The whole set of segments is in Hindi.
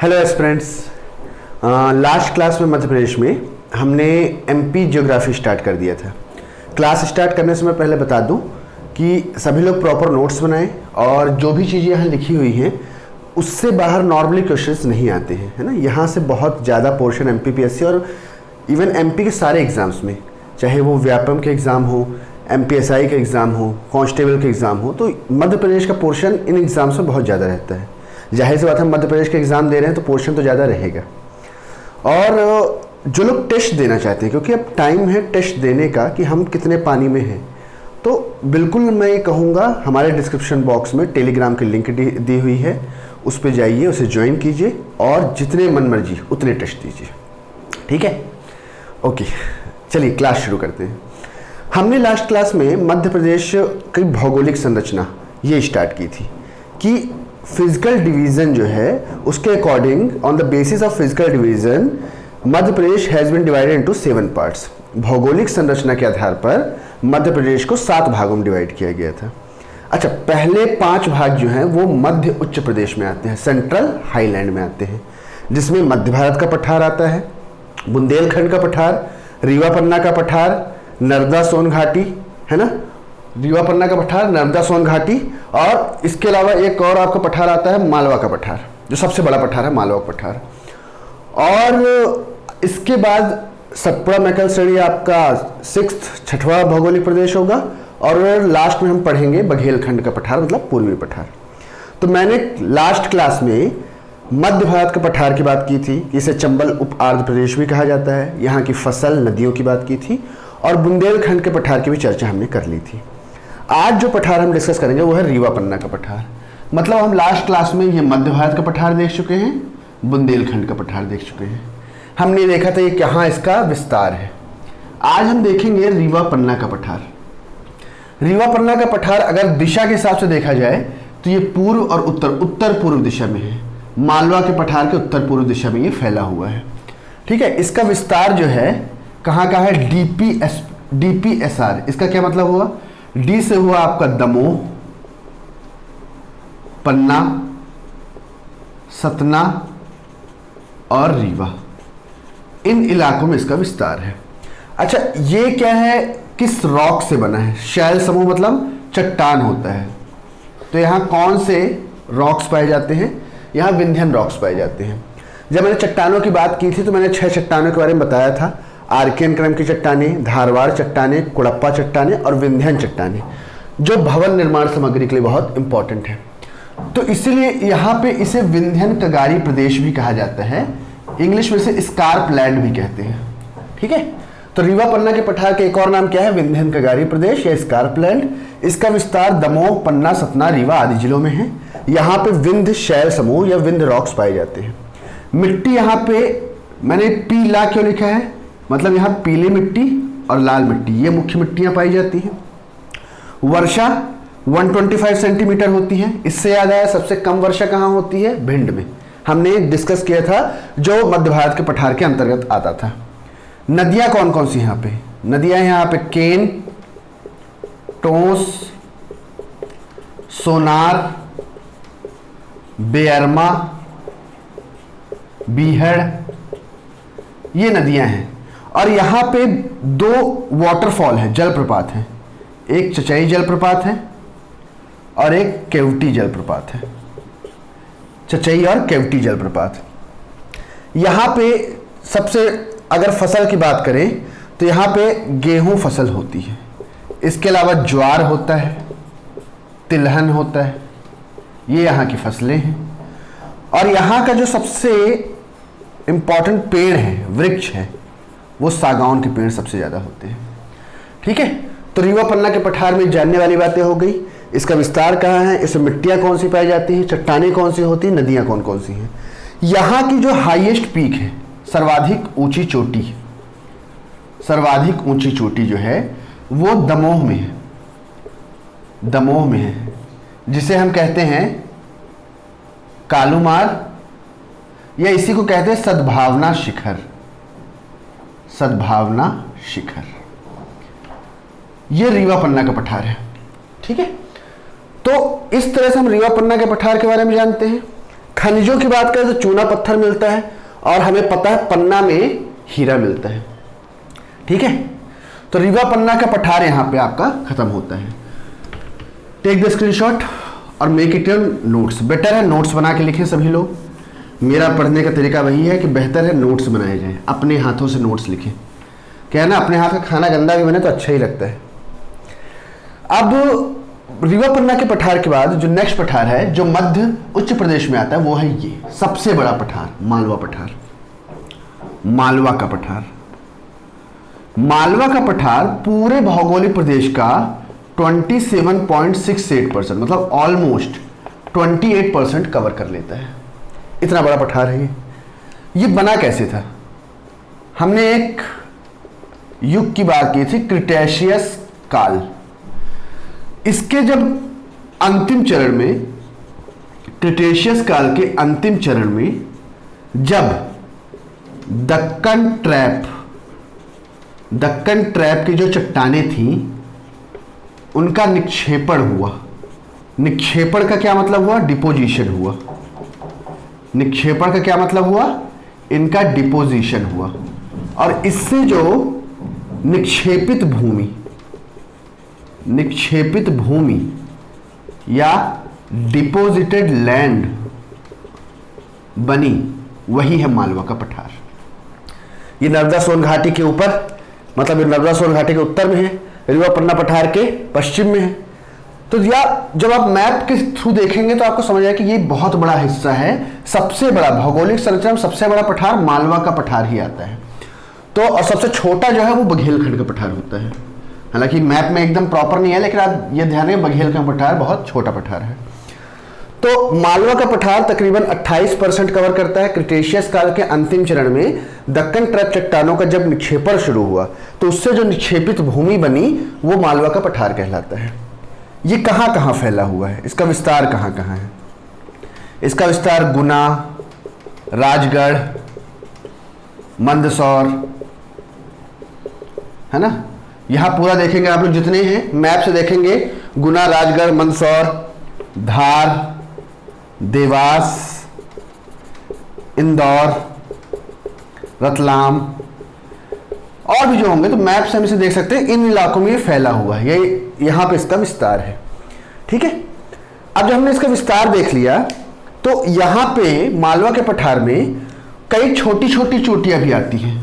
Hello aspirants. लास्ट क्लास में मध्य प्रदेश में हमने एमपी ज्योग्राफी स्टार्ट कर दिया था। क्लास स्टार्ट करने से मैं पहले बता दूं कि सभी लोग प्रॉपर नोट्स बनाएं और जो भी चीज़ें यहाँ लिखी हुई हैं उससे बाहर नॉर्मली क्वेश्चंस नहीं आते हैं, है ना। यहाँ से बहुत ज़्यादा पोर्शन एमपीपीएससी और इवन एमपी के सारे एग्ज़ाम्स में, चाहे वो व्यापम के एग्ज़ाम हो, एमपीएसआई का एग्ज़ाम हो, कांस्टेबल का एग्ज़ाम हो, तो मध्य प्रदेश का पोर्शन इन एग्ज़ाम्स में बहुत ज़्यादा रहता है। जाहिर सी बात है, मध्य प्रदेश के एग्ज़ाम दे रहे हैं तो पोर्शन तो ज़्यादा रहेगा। और जो लोग टेस्ट देना चाहते हैं, क्योंकि अब टाइम है टेस्ट देने का कि हम कितने पानी में हैं, तो बिल्कुल मैं ये कहूँगा हमारे डिस्क्रिप्शन बॉक्स में टेलीग्राम की लिंक दी हुई है, उस पर जाइए, उसे ज्वाइन कीजिए और जितने मन मर्जी उतने टेस्ट दीजिए। ठीक है, ओके, चलिए क्लास शुरू करते हैं। हमने लास्ट क्लास में मध्य प्रदेश की भौगोलिक संरचना ये स्टार्ट की थी कि फिजिकल डिवीज़न जो है उसके according, on the basis of physical division, Madhya Pradesh has been divided into 7 parts. भौगोलिक संरचना के आधार पर मध्य प्रदेश को 7 भागों में डिवाइड किया गया था। अच्छा, पहले 5 भाग जो हैं वो मध्य उच्च प्रदेश में आते हैं, सेंट्रल हाईलैंड में आते हैं, जिसमें मध्य भारत का पठार आता है, बुंदेलखंड का पठार, रीवा पन्ना का पठार, नर्मदा सोन घाटी, है ना, रीवा पन्ना का पठार, नर्मदा सोन घाटी, और इसके अलावा एक और आपका पठार आता है मालवा का पठार, जो सबसे बड़ा पठार है, मालवा का पठार। और इसके बाद सतपुड़ा मैकल श्रेणी आपका 6वां भौगोलिक प्रदेश होगा, और लास्ट में हम पढ़ेंगे बघेलखंड का पठार, मतलब पूर्वी पठार। तो मैंने लास्ट क्लास में मध्य भारत के पठार की बात की थी कि इसे चंबल उप आर्द्र प्रदेश भी कहा जाता है, यहाँ की फसल नदियों की बात की थी, और बुंदेलखंड के पठार की भी चर्चा हमने कर ली थी। आज जो पठार हम डिस्कस करेंगे वो है रीवा पन्ना का पठार। मतलब हम लास्ट क्लास में ये मध्य भारत का पठार देख चुके हैं, बुंदेलखंड का पठार देख चुके हैं, हमने देखा था ये कहाँ इसका विस्तार है। आज हम देखेंगे रीवा पन्ना का पठार। रीवा पन्ना का पठार अगर दिशा के हिसाब से देखा जाए तो ये पूर्व और उत्तर पूर्व दिशा में है। मालवा के पठार के उत्तर पूर्व दिशा में ये फैला हुआ है। ठीक है, इसका विस्तार जो है कहाँ का है, डीपीएसआर। इसका क्या मतलब हुआ, डी से हुआ आपका दमोह, पन्ना, सतना और रीवा, इन इलाकों में इसका विस्तार है। अच्छा, ये क्या है, किस रॉक से बना है, शैल समूह मतलब चट्टान होता है। तो यहाँ कौन से रॉक्स पाए जाते हैं, यहाँ विंध्यन रॉक्स पाए जाते हैं। जब मैंने चट्टानों की बात की थी तो मैंने 6 चट्टानों के बारे में बताया था, आर्कियन क्रम की चट्टानें, धारवाड़ चट्टानें, कुड़प्पा चट्टानें और विंध्यन चट्टानें, जो भवन निर्माण सामग्री के लिए बहुत इंपॉर्टेंट है। तो इसीलिए यहाँ पे इसे विंध्यन कगारी प्रदेश भी कहा जाता है, इंग्लिश में से स्कार्प लैंड भी कहते हैं। ठीक है, तो रीवा पन्ना के पठार के एक और नाम क्या है, विंध्यन कगारी प्रदेश या स्कार्प लैंड। इसका विस्तार दमोह, पन्ना, सतना, रीवा आदि जिलों में है। यहाँ पे विंध्य शैल समूह या विंध्य रॉक्स पाए जाते हैं। मिट्टी यहाँ पे मैंने पीला क्यों लिखा है, मतलब यहाँ पीली मिट्टी और लाल मिट्टी, ये मुख्य मिट्टियाँ पाई जाती हैं। वर्षा 125 सेंटीमीटर होती है। इससे याद आया, सबसे कम वर्षा कहाँ होती है, भिंड में। हमने डिस्कस किया था, जो मध्य भारत के पठार के अंतर्गत आता था। नदियाँ कौन कौन सी यहाँ पे, नदियाँ यहाँ पे केन, टोंस, सोनार, बेअरमा, बीहड़, ये नदियाँ हैं। और यहाँ पे 2 वाटरफॉल है, जलप्रपात है, एक चचई जलप्रपात है और एक केवटी जलप्रपात है। चचई और केवटी जलप्रपात। यहाँ पे सबसे, अगर फसल की बात करें तो यहाँ पे गेहूं फसल होती है, इसके अलावा ज्वार होता है, तिलहन होता है, ये यहाँ की फसलें हैं। और यहाँ का जो सबसे इम्पॉर्टेंट पेड़ है, वृक्ष है, वो सागौन के पेड़ सबसे ज़्यादा होते हैं। ठीक है, तो रीवा पन्ना के पठार में जानने वाली बातें हो गई। इसका विस्तार कहाँ है, इसमें मिट्टियाँ कौन सी पाई जाती हैं, चट्टानें कौन सी होती हैं, नदियाँ कौन कौन सी हैं। यहाँ की जो हाईएस्ट पीक है, सर्वाधिक ऊंची चोटी, सर्वाधिक ऊंची चोटी जो है वो दमोह में है, दमोह में है, जिसे हम कहते हैं कालूमार, या इसी को कहते हैं सद्भावना शिखर। सद्भावना शिखर, ये रीवा पन्ना का पठार है। ठीक है, तो इस तरह से हम रीवा पन्ना के पठार के बारे में जानते हैं। खनिजों की बात करें तो चूना पत्थर मिलता है, और हमें पता है पन्ना में हीरा मिलता है। ठीक है, तो रीवा पन्ना का पठार यहां पे आपका खत्म होता है। टेक द स्क्रीनशॉट और make it your notes. Better है नोट्स बना के लिखें सभी लोग। मेरा पढ़ने का तरीका वही है कि बेहतर है नोट्स बनाए जाएं, अपने हाथों से नोट्स लिखें। क्या है ना, अपने हाथ का खाना गंदा भी बने तो अच्छा ही लगता है। अब रीवा पन्ना के पठार के बाद जो नेक्स्ट पठार है जो मध्य उच्च प्रदेश में आता है वो है ये सबसे बड़ा पठार, मालवा पठार। मालवा का पठार, मालवा का पठार पूरे भौगोलिक प्रदेश का 27.68% मतलब ऑलमोस्ट 28% कवर कर लेता है। इतना बड़ा पठार है ये बना कैसे था? हमने एक युग की बात की थी, क्रिटेशियस काल। इसके जब अंतिम चरण में, क्रिटेशियस काल के अंतिम चरण में जब दक्कन ट्रैप की जो चट्टानें थी उनका निक्षेपण हुआ। निक्षेपण का क्या मतलब हुआ? डिपोजिशन हुआ। निक्षेपण का क्या मतलब हुआ? इनका डिपोजिशन हुआ। और इससे जो निक्षेपित भूमि या डिपोजिटेड लैंड बनी वही है मालवा का पठार। ये नर्मदा सोन घाटी के ऊपर, मतलब ये नर्मदा सोन घाटी के उत्तर में है, रीवा पन्ना पठार के पश्चिम में है। तो या जब आप मैप के थ्रू देखेंगे तो आपको समझ आएगा कि ये बहुत बड़ा हिस्सा है। सबसे बड़ा भौगोलिक संरचना में सबसे बड़ा पठार मालवा का पठार ही आता है। तो और सबसे छोटा जो है वो बघेलखंड का पठार होता है। हालांकि मैप में एकदम प्रॉपर नहीं है, लेकिन आप ये ध्यान रखें बघेलखंड पठार बहुत छोटा पठार है। तो मालवा का पठार तकरीबन 28% कवर करता है। क्रिटेशियस काल के अंतिम चरण में दक्कन ट्रैप चट्टानों का जब निक्षेपण शुरू हुआ तो उससे जो निक्षेपित भूमि बनी वो मालवा का पठार कहलाता है। ये कहां कहां फैला हुआ है, इसका विस्तार कहां कहां है? इसका विस्तार गुना, राजगढ़, मंदसौर, है ना। यहां पूरा देखेंगे आप लोग जितने हैं मैप से देखेंगे, गुना, राजगढ़, मंदसौर, धार, देवास, इंदौर, रतलाम और भी जो होंगे तो मैप से हम इसे देख सकते हैं। इन इलाकों में ये फैला हुआ है, ये यहां पे इसका विस्तार है। ठीक है, अब जब हमने इसका विस्तार देख लिया तो यहां पे मालवा के पठार में कई छोटी छोटी चोटियां भी आती हैं।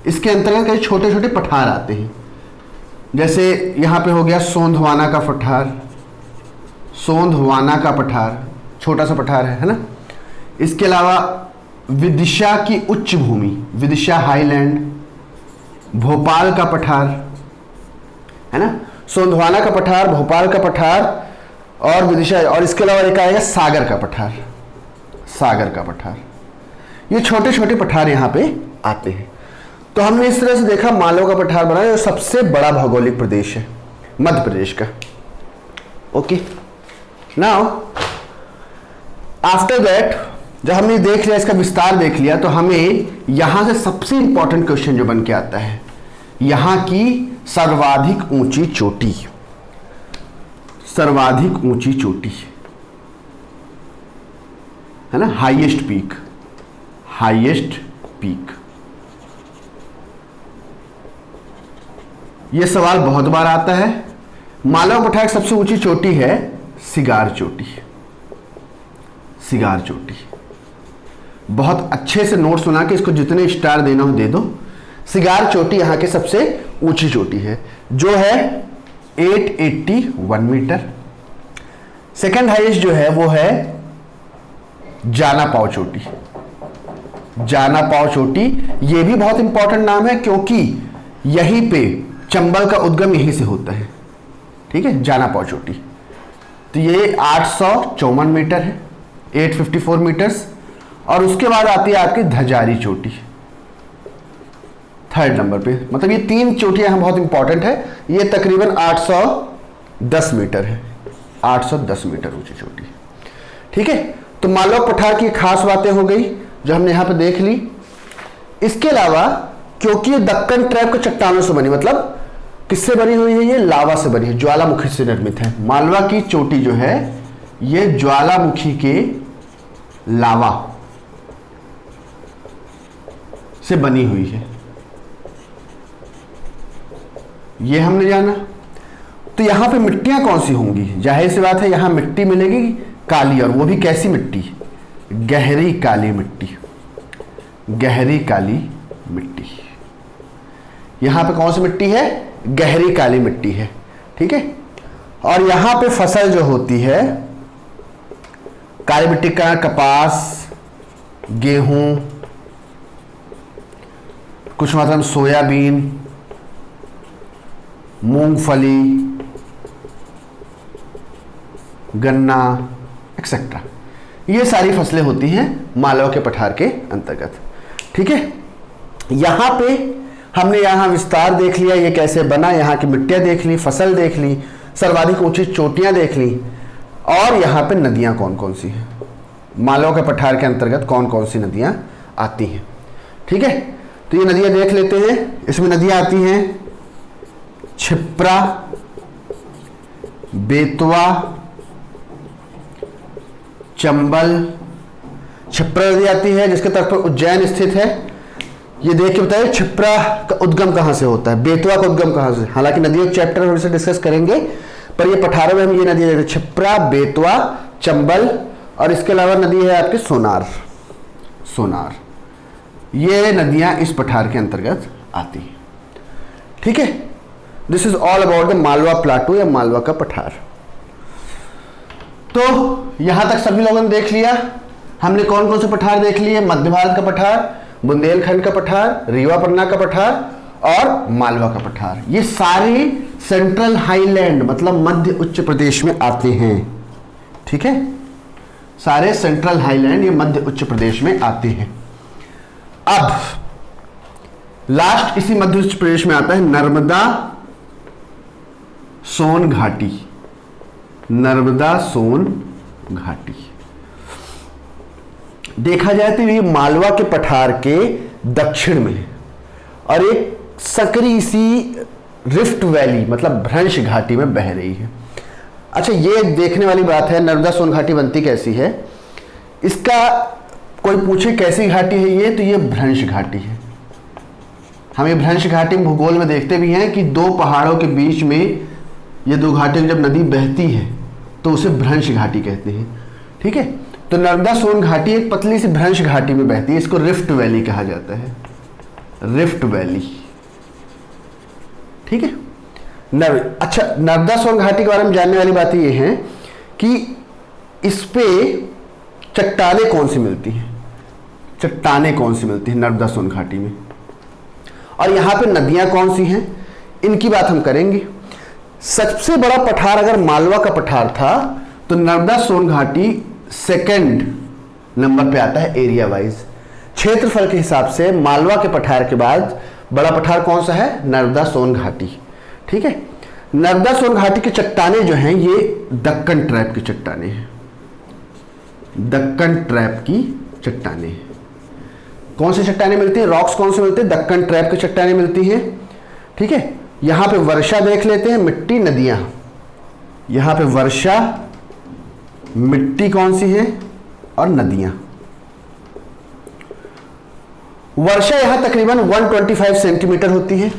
इसके अंतर्गत कई छोटे छोटे पठार आते हैं। जैसे यहां पे हो गया सोंधवाना का पठार, सोंधवाना का पठार छोटा सा पठार है ना। इसके अलावा विदिशा की उच्च भूमि, विदिशा हाईलैंड, भोपाल का पठार है ना, सोंधवाना का पठार, भोपाल का पठार और विदिशा, और इसके अलावा एक आएगा सागर का पठार। सागर का पठार, ये छोटे छोटे पठार यहां पे आते हैं। तो हमने इस तरह से देखा मालवा का पठार बना जो सबसे बड़ा भौगोलिक प्रदेश है मध्य प्रदेश का। ओके, नाउ आफ्टर दैट जब हमने देख लिया, इसका विस्तार देख लिया, तो हमें यहां से सबसे इंपॉर्टेंट क्वेश्चन जो बन के आता है, यहां की सर्वाधिक ऊंची चोटी, सर्वाधिक ऊंची चोटी है ना, हाईएस्ट पीक, हाईएस्ट पीक। यह सवाल बहुत बार आता है। मालवा पठार की सबसे ऊंची चोटी है सिगार चोटी। सिगार चोटी बहुत अच्छे से नोट सुना के इसको जितने स्टार देना हो दे दो। सिगार चोटी यहां की सबसे ऊंची चोटी है जो है 881 मीटर। सेकंड हाईएस्ट जो है वो है जाना पाव चोटी। जाना पाव चोटी ये भी बहुत इंपॉर्टेंट नाम है क्योंकि यहीं पे चंबल का उद्गम यहीं से होता है। ठीक है, जाना पाव चोटी। तो ये 854 मीटर है, 854 मीटर्स। और उसके बाद आती है आपकी धजारी चोटी थर्ड नंबर पे। मतलब ये तीन चोटियां यहाँ बहुत इंपॉर्टेंट है। ये तकरीबन 810 मीटर है, 810 मीटर ऊंची चोटी। ठीक है, तो मालवा पठार की खास बातें हो गई जो हमने यहां पे देख ली। इसके अलावा क्योंकि ये दक्कन ट्रैप के चट्टानों से बनी, मतलब किससे बनी हुई है? ये लावा से बनी है, ज्वालामुखी से निर्मित है। मालवा की चोटी जो है ये ज्वालामुखी के लावा से बनी हुई है, ये हमने जाना। तो यहां पे मिट्टियां कौन सी होंगी? जाहिर सी बात है यहां मिट्टी मिलेगी काली, और वो भी कैसी मिट्टी? गहरी काली मिट्टी, गहरी काली मिट्टी। यहां पे कौन सी मिट्टी है? गहरी काली मिट्टी है, ठीक है। और यहां पे फसल जो होती है काली मिट्टी का, कपास, गेहूं, कुछ मतलब सोयाबीन, मूंगफली, गन्ना एक्सेट्रा, ये सारी फसलें होती हैं मालवा के पठार के अंतर्गत, ठीक है। यहां पे हमने यहां विस्तार देख लिया, ये कैसे बना, यहां की मिट्टियां देख ली, फसल देख ली, सर्वाधिक ऊंची चोटियां देख ली, और यहां पे नदियां कौन कौन सी हैं, मालवा के पठार के अंतर्गत कौन कौन सी नदियां आती हैं, ठीक है। तो ये नदियां देख लेते हैं। इसमें नदियां आती हैं क्षिप्रा, बेतवा, चंबल। क्षिप्रा नदी आती है जिसके तट पर उज्जैन स्थित है। ये देख के बताइए क्षिप्रा का उद्गम कहां से होता है, बेतवा का उद्गम कहां से। हालांकि नदियों के चैप्टर में से डिस्कस करेंगे, पर ये पठारों में हम ये नदी देखते, क्षिप्रा, बेतवा, चंबल, और इसके अलावा नदी है आपकी सोनार। सोनार, ये नदियां इस पठार के अंतर्गत आती हैं, ठीक है। This is all about the Malwa plateau या मालवा का पठार। तो यहां तक सभी लोगों ने देख लिया। हमने कौन कौन से पठार देख लिए? मध्य भारत का पठार, बुंदेलखंड का पठार, रीवा पन्ना का पठार और मालवा का पठार। ये सारे सेंट्रल हाईलैंड मतलब मध्य उच्च प्रदेश में आते हैं, ठीक है। सारे सेंट्रल हाईलैंड ये मध्य उच्च प्रदेश में आते हैं। अब लास्ट इसी मध्य उच्च प्रदेश में आता है नर्मदा सोन घाटी। नर्मदा सोन घाटी देखा जाए तो ये मालवा के पठार के दक्षिण में है और एक सकरी सी रिफ्ट वैली मतलब भ्रंश घाटी में बह रही है। अच्छा, ये देखने वाली बात है नर्मदा सोन घाटी बनती कैसी है। इसका कोई पूछे कैसी घाटी है ये, तो ये भ्रंश घाटी है। हम ये भ्रंश घाटी भूगोल में देखते भी हैं कि दो पहाड़ों के बीच में ये दो घाटियों जब नदी बहती है तो उसे भ्रंश घाटी कहते हैं, ठीक है। तो नर्मदा सोन घाटी एक पतली सी भ्रंश घाटी में बहती है, इसको रिफ्ट वैली कहा जाता है, रिफ्ट वैली, ठीक है। अच्छा, नर्मदा सोन घाटी के बारे में जानने वाली बात यह है कि इस पे चट्टानें कौन सी मिलती हैं, चट्टानें कौन सी मिलती हैं नर्मदा सोन घाटी में, और यहां पे नदियां कौन सी हैं, इनकी बात हम करेंगे। सबसे बड़ा पठार अगर मालवा का पठार था तो नर्मदा सोन घाटी सेकंड नंबर पे आता है एरिया वाइज। क्षेत्रफल के हिसाब से मालवा के पठार के बाद बड़ा पठार कौन सा है, नर्मदा सोन घाटी, ठीक है। नर्मदा सोन घाटी की चट्टानें जो हैं ये दक्कन ट्रैप की चट्टानें हैं, दक्कन ट्रैप की चट्टानें हैं। कौन सी चट्टानें मिलती हैं, रॉक्स कौन से मिलते हैं, दक्कन ट्रैप की चट्टानें मिलती हैं, ठीक है। यहां पे वर्षा देख लेते हैं, मिट्टी, नदियां। यहां पे वर्षा, मिट्टी कौन सी है और नदियां। वर्षा यहां तकरीबन 125 सेंटीमीटर होती है,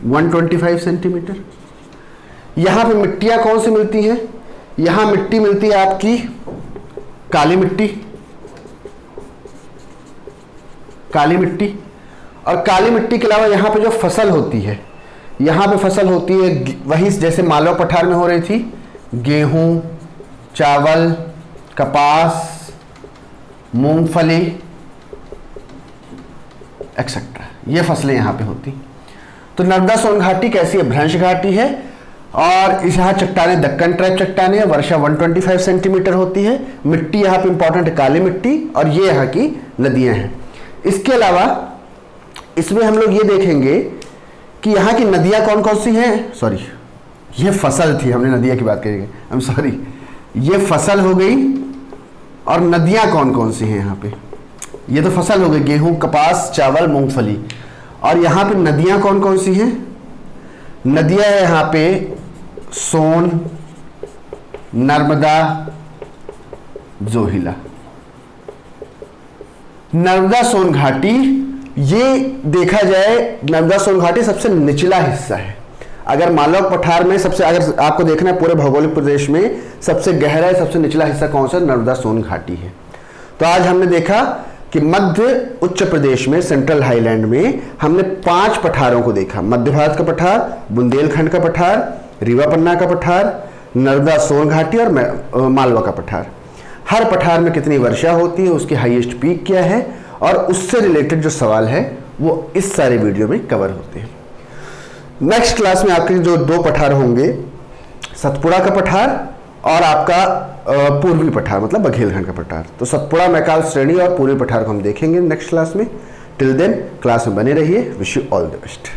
125 सेंटीमीटर। यहां पे मिट्टियां कौन सी मिलती हैं, यहां मिट्टी मिलती है आपकी काली मिट्टी, काली मिट्टी। और काली मिट्टी के अलावा यहां पे जो फसल होती है, यहां पे फसल होती है वही जैसे मालवा पठार में हो रही थी, गेहूं, चावल, कपास, मूंगफली एक्सेट्रा, ये फसलें यहां पे होती। तो नर्मदा सोन घाटी कैसी है, भ्रंश घाटी है, और इस यहाँ चट्टानें दक्कन ट्रैप चट्टानें है, वर्षा 125 सेंटीमीटर होती है, मिट्टी यहाँ पे इंपॉर्टेंट है काली मिट्टी, और ये यहाँ की नदियां हैं। इसके अलावा इसमें हम लोग ये देखेंगे कि यहाँ की नदियां कौन कौन सी हैं। सॉरी, ये फसल थी, हमने नदियां की बात करेंगे, आई एम सॉरी, ये फसल हो गई, और नदियां कौन कौन सी हैं यहाँ पे, ये तो फसल हो गई, गेहूं, कपास, चावल, मूंगफली, और यहाँ पे नदियां कौन कौन सी हैं। नदियां है यहाँ पे सोन, नर्मदा, जोहिला, नर्मदा सोन घाटी, ये देखा जाए नर्मदा सोन घाटी सबसे निचला हिस्सा है। अगर मालवा पठार में अगर आपको देखना है पूरे भौगोलिक प्रदेश में सबसे गहरा सबसे निचला हिस्सा कौन सा, नर्मदा सोन घाटी है। तो आज हमने देखा कि मध्य उच्च प्रदेश में सेंट्रल हाईलैंड में हमने 5 पठारों को देखा। मध्य भारत का पठार, बुंदेलखंड का पठार, रीवा पन्ना का पठार, नर्मदा सोन घाटी और मालवा का पठार। हर पठार में कितनी वर्षा होती है, उसकी हाईएस्ट पीक क्या है, और उससे रिलेटेड जो सवाल है वो इस सारे वीडियो में कवर होते हैं। नेक्स्ट क्लास में आपके जो 2 पठार होंगे, सतपुड़ा का पठार और आपका पूर्वी पठार मतलब बघेलखंड का पठार। तो सतपुड़ा, मैकाल श्रेणी और पूर्वी पठार को हम देखेंगे नेक्स्ट क्लास में। टिल देन क्लास में बने रहिए। Wish you all the best.